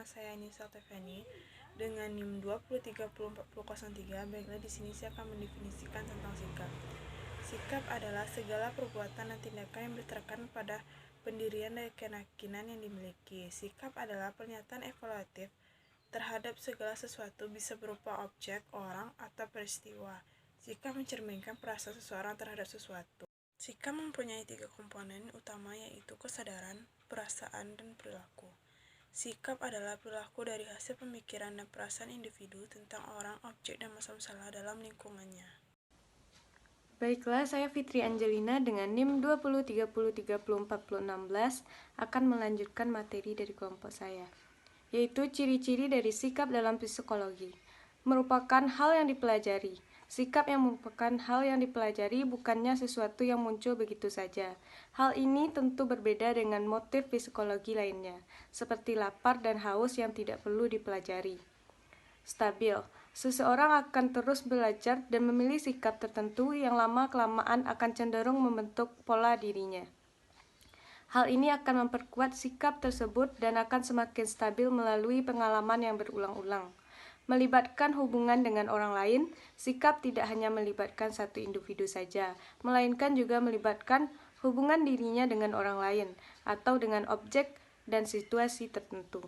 bersama saya Nisa Tefeni dengan NIM 20304003. Baiklah, di sini saya akan mendefinisikan tentang sikap. Sikap adalah segala perbuatan dan tindakan yang berdasarkan pada pendirian dan keyakinan yang dimiliki. Sikap adalah pernyataan evaluatif terhadap segala sesuatu, bisa berupa objek, orang, atau peristiwa. Sikap mencerminkan perasaan seseorang terhadap sesuatu. Sikap mempunyai 3 komponen utama, yaitu kesadaran, perasaan, dan perilaku. Sikap adalah perilaku dari hasil pemikiran dan perasaan individu tentang orang, objek, dan masalah dalam lingkungannya. Baiklah, saya Fitri Angelina dengan NIM 2030304016 akan melanjutkan materi dari kelompok saya, yaitu ciri-ciri dari sikap dalam psikologi. Merupakan hal yang dipelajari. Sikap yang merupakan hal yang dipelajari, bukannya sesuatu yang muncul begitu saja. Hal ini tentu berbeda dengan motif psikologi lainnya, seperti lapar dan haus yang tidak perlu dipelajari. Stabil. Seseorang akan terus belajar dan memilih sikap tertentu yang lama-kelamaan akan cenderung membentuk pola dirinya. Hal ini akan memperkuat sikap tersebut dan akan semakin stabil melalui pengalaman yang berulang-ulang. Melibatkan hubungan dengan orang lain, sikap tidak hanya melibatkan satu individu saja, melainkan juga melibatkan hubungan dirinya dengan orang lain, atau dengan objek dan situasi tertentu.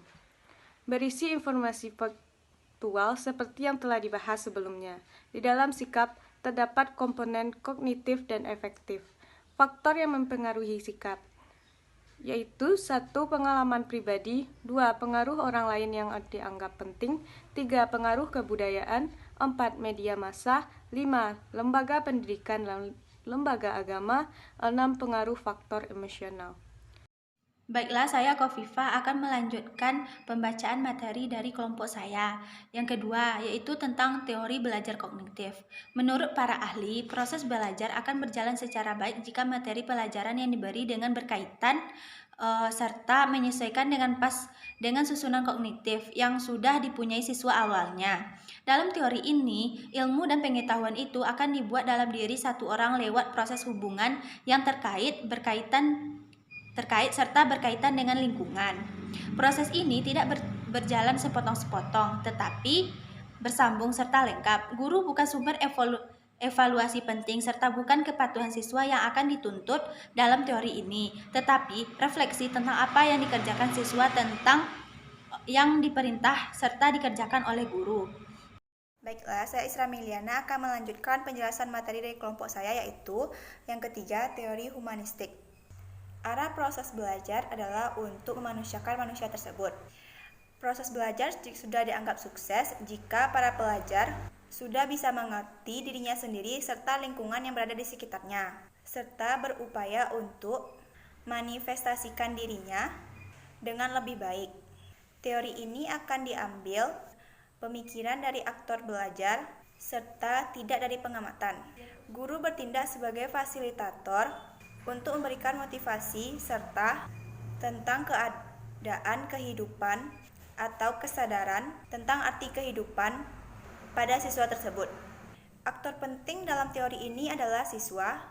Berisi informasi faktual seperti yang telah dibahas sebelumnya. Di dalam sikap, terdapat komponen kognitif dan efektif. Faktor yang mempengaruhi sikap, yaitu 1. Pengalaman pribadi, 2. Pengaruh orang lain yang dianggap penting, 3. Pengaruh kebudayaan, 4. Media massa, 5. Lembaga pendidikan dan lembaga agama, 6. Pengaruh faktor emosional. Baiklah, saya Kofifa akan melanjutkan pembacaan materi dari kelompok saya. Yang kedua, yaitu tentang teori belajar kognitif. Menurut para ahli, proses belajar akan berjalan secara baik jika materi pelajaran yang diberi dengan berkaitan serta menyesuaikan dengan susunan kognitif yang sudah dipunyai siswa awalnya. Dalam teori ini, ilmu dan pengetahuan itu akan dibuat dalam diri satu orang lewat proses hubungan yang terkait serta berkaitan dengan lingkungan. Proses ini tidak berjalan sepotong-sepotong, tetapi bersambung serta lengkap. Guru bukan sumber evaluasi penting serta bukan kepatuhan siswa yang akan dituntut dalam teori ini, tetapi refleksi tentang apa yang dikerjakan siswa tentang yang diperintah serta dikerjakan oleh guru. Baiklah, saya Isra Miliana akan melanjutkan penjelasan materi dari kelompok saya, yaitu yang ketiga, teori humanistik. Arah proses belajar adalah untuk memanusiakan manusia tersebut. Proses belajar sudah dianggap sukses jika para pelajar sudah bisa mengerti dirinya sendiri serta lingkungan yang berada di sekitarnya, serta berupaya untuk manifestasikan dirinya dengan lebih baik. Teori ini akan diambil pemikiran dari aktor belajar serta tidak dari pengamatan. Guru bertindak sebagai fasilitator untuk memberikan motivasi serta tentang keadaan kehidupan atau kesadaran tentang arti kehidupan pada siswa tersebut. Aktor penting dalam teori ini adalah siswa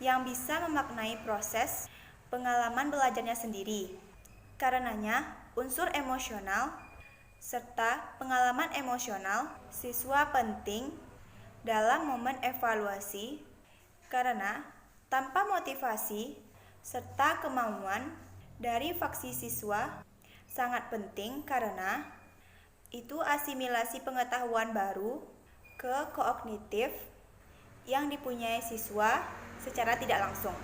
yang bisa memaknai proses pengalaman belajarnya sendiri. Karenanya, unsur emosional serta pengalaman emosional siswa penting dalam momen evaluasi, karena tanpa motivasi serta kemauan dari faksi siswa sangat penting, karena itu asimilasi pengetahuan baru ke kognitif yang dipunyai siswa secara tidak langsung.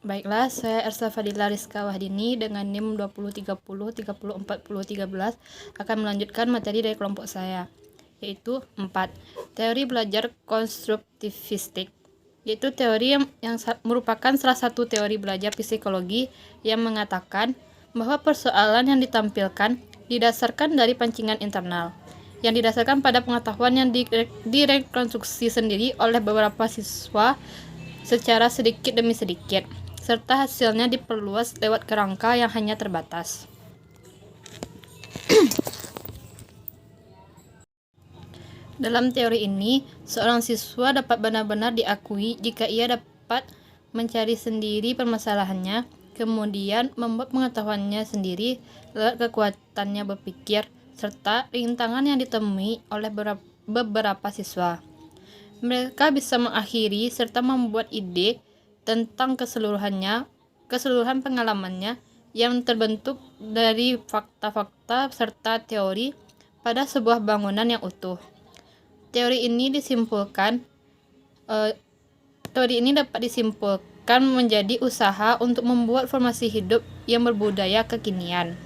Baiklah, saya Ersa Fadila Rizka Wahdini dengan NIM 2030304013 akan melanjutkan materi dari kelompok saya, yaitu 4. Teori belajar konstruktivistik, yaitu teori yang merupakan salah satu teori belajar psikologi yang mengatakan bahwa persoalan yang ditampilkan didasarkan dari pancingan internal, yang didasarkan pada pengetahuan yang direkonstruksi sendiri oleh beberapa siswa secara sedikit demi sedikit, serta hasilnya diperluas lewat kerangka yang hanya terbatas. Dalam teori ini, seorang siswa dapat benar-benar diakui jika ia dapat mencari sendiri permasalahannya kemudian membuat pengetahuannya sendiri lewat kekuatannya berpikir, serta rintangan yang ditemui oleh beberapa siswa. Mereka bisa mengakhiri serta membuat ide tentang keseluruhan pengalamannya yang terbentuk dari fakta-fakta serta teori pada sebuah bangunan yang utuh. Teori ini dapat disimpulkan menjadi usaha untuk membuat formasi hidup yang berbudaya kekinian.